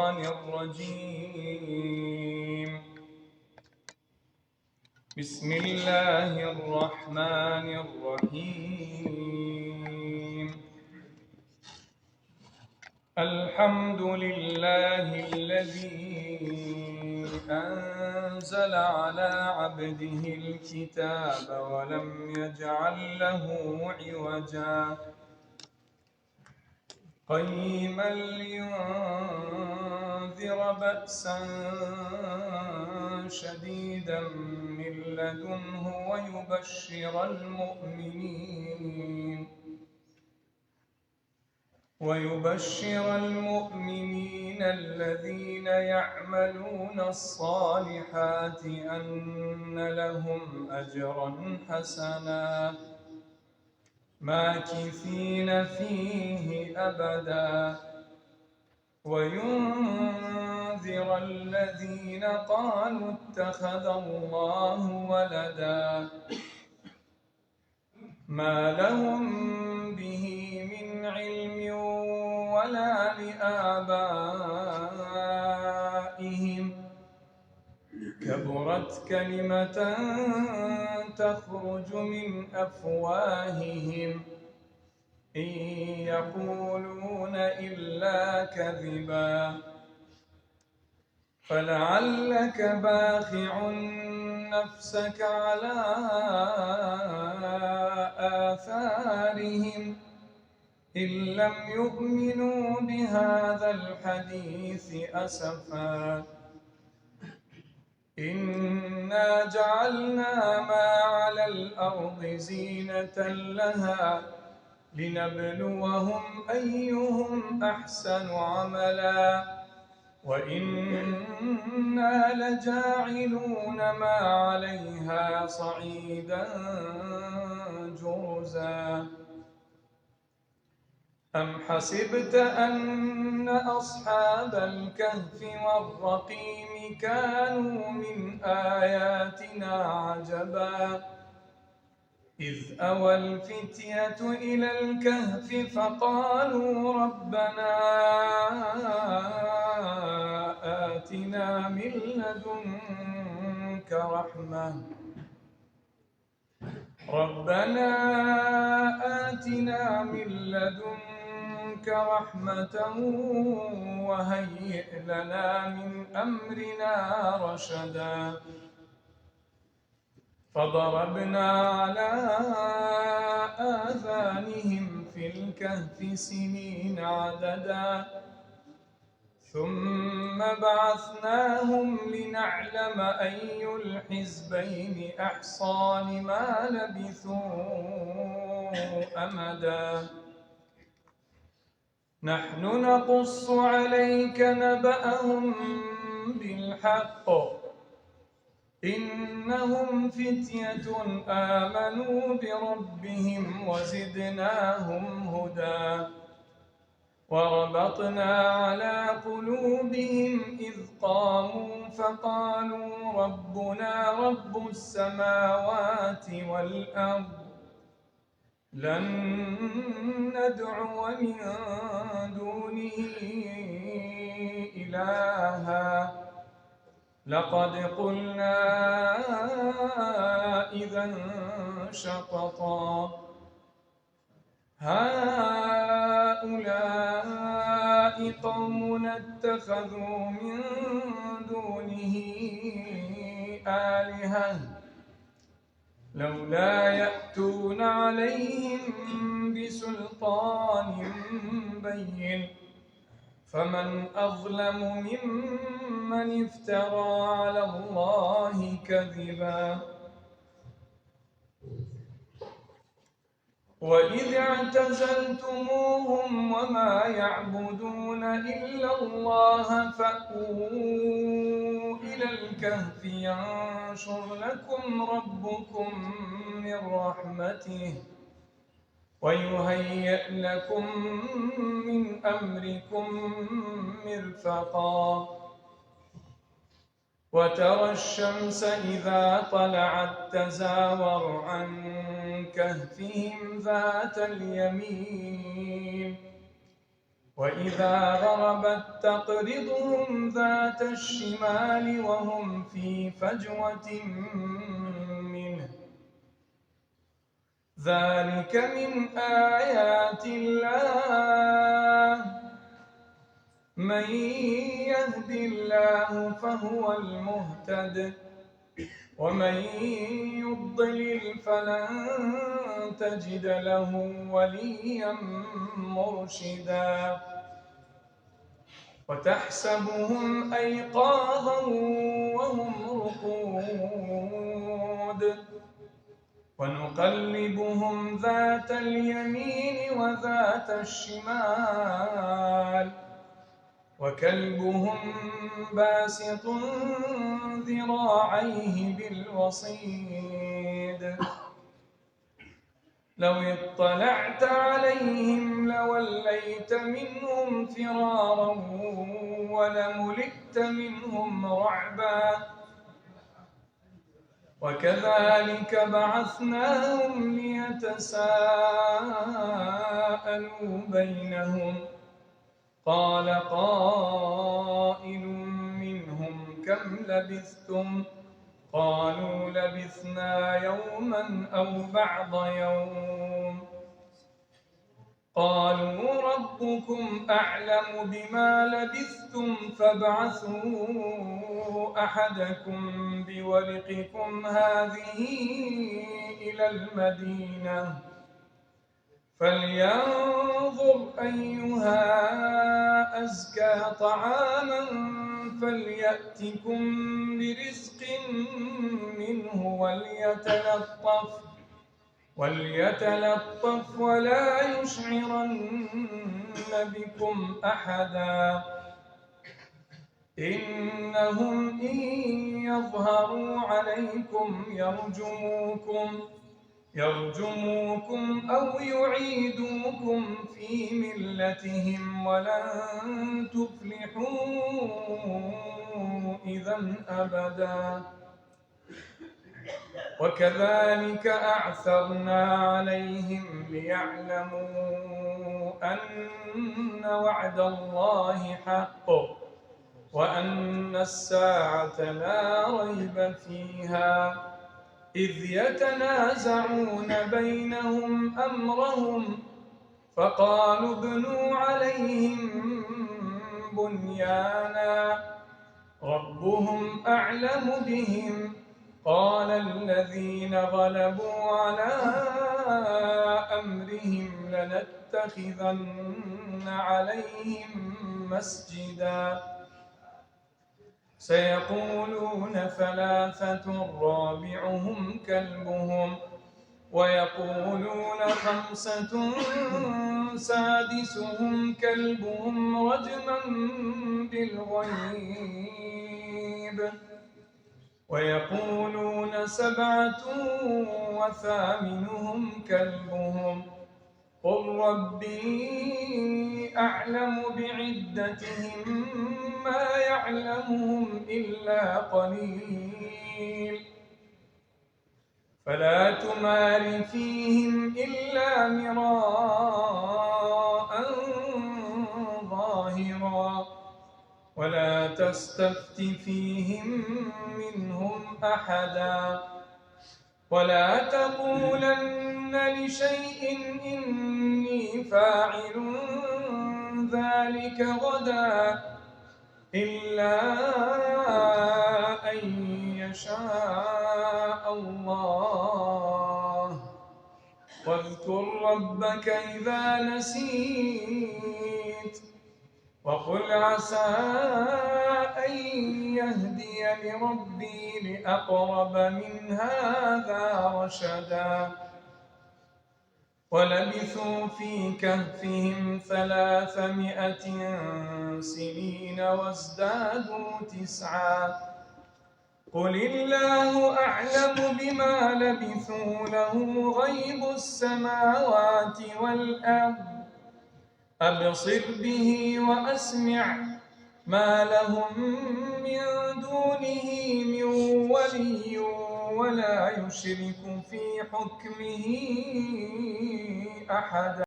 الشيطان الرجيم. بسم الله الرحمن الرحيم. الحمد لله الذي أنزل على عبده الكتاب ولم يجعل له عوجا قيما لينذر بأسا شديدا من لدنه ويبشر المؤمنين الذين يعملون الصالحات أن لهم أجرا حسنا ماكثين فيه أبدا وينذر الذين قالوا اتخذ الله ولدا ما لهم به من علم ولا لآبائهم كبرت كلمة تخرج من أفواههم إن يقولون إلا كذبا فلعلك باخع نفسك على آثارهم إن لم يؤمنوا بهذا الحديث أسفا إنا جعلنا ما على الأرض زينة لها لنبلوهم أيهم أحسن عملا وإنا لجاعلون ما عليها صعيدا جرزا أم حسبت أن أصحاب الكهف والرقيم كانوا من آياتنا عجبا إذ أوى الفتية إلى الكهف فقالوا ربنا آتنا من لدنك رحمة وهيئ لنا من أمرنا رشدا فضربنا على آذانهم في الكهف سنين عددا ثم بعثناهم لنعلم أي الحزبين أحصى لما لبثوا أمدا نحن نقص عليك نبأهم بالحق إنهم فتية آمنوا بربهم وزدناهم هدى وربطنا على قلوبهم إذ قاموا فقالوا ربنا رب السماوات والأرض لن ندعو من دونه إلها لقد قلنا إذا شططا هؤلاء قومنا اتخذوا من دونه آلهة لولا يأتون عليهم بسلطان بين فمن أظلم ممن افترى على الله كذبا وإذ اعتزلتموهم وما يعبدون إلا الله فأووا إلى الكهف ينشر لكم ربكم من رحمته ويهيئ لكم من أمركم مرفقا وترى الشمس إذا طلعت تزاور عن كهفهم ذات اليمين وإذا غربت تقرضهم ذات الشمال وهم في فجوة منه ذلك من آيات الله من يهد الله فهو المهتد ومن يضلل فلن تجد له وليا مرشدا وتحسبهم أيقاظا وهم رقود ونقلبهم ذات اليمين وذات الشمال وكلبهم باسط ذراعيه بالوصيد لو اطلعت عليهم لوليت منهم فرارا ولملئت منهم رعبا وكذلك بعثناهم ليتساءلوا بينهم قال قائل منهم كم لبثتم قالوا لبثنا يوما أو بعض يوم قالوا ربكم أعلم بما لبثتم فابعثوا أحدكم بورقكم هذه إلى المدينة فلينظر أيها أزكى طعاما فليأتكم برزق منه وليتلطف ولا يشعرن بكم أحدا إنهم إن يظهروا عليكم يرجموكم أو يعيدوكم في ملتهم ولن تفلحوا إذا أبدا وكذلك أعثرنا عليهم ليعلموا أن وعد الله حق وأن الساعة لا ريب فيها إذ يتنازعون بينهم أمرهم فقالوا ابنوا عليهم بنيانا ربهم أعلم بهم قال الذين غلبوا على أمرهم لنتخذن عليهم مسجدا سيقولون ثلاثة رابعهم كلبهم ويقولون خمسة سادسهم كلبهم رجما بالغيب ويقولون سبعة وثامنهم كلبهم قل ربي أعلم بعدتهم ما يعلمهم إلا قليل فلا تمار فيهم إلا مراء ظاهرا ولا تستفت فيهم منهم أحدا ولا تقولن لشيء إني فاعل ذلك غدا إلا أن يشاء الله واذكر ربك إذا نسيت وقل عسى أن يهديني ربي لأقرب من هذا رشدا ولبثوا في كهفهم 300 سنين وازدادوا 9 قل الله أعلم بما لبثوا له غيب السماوات والأرض أبصر به وأسمع ما لهم من دونه من ولي ولا يشرك في حكمه أحدا.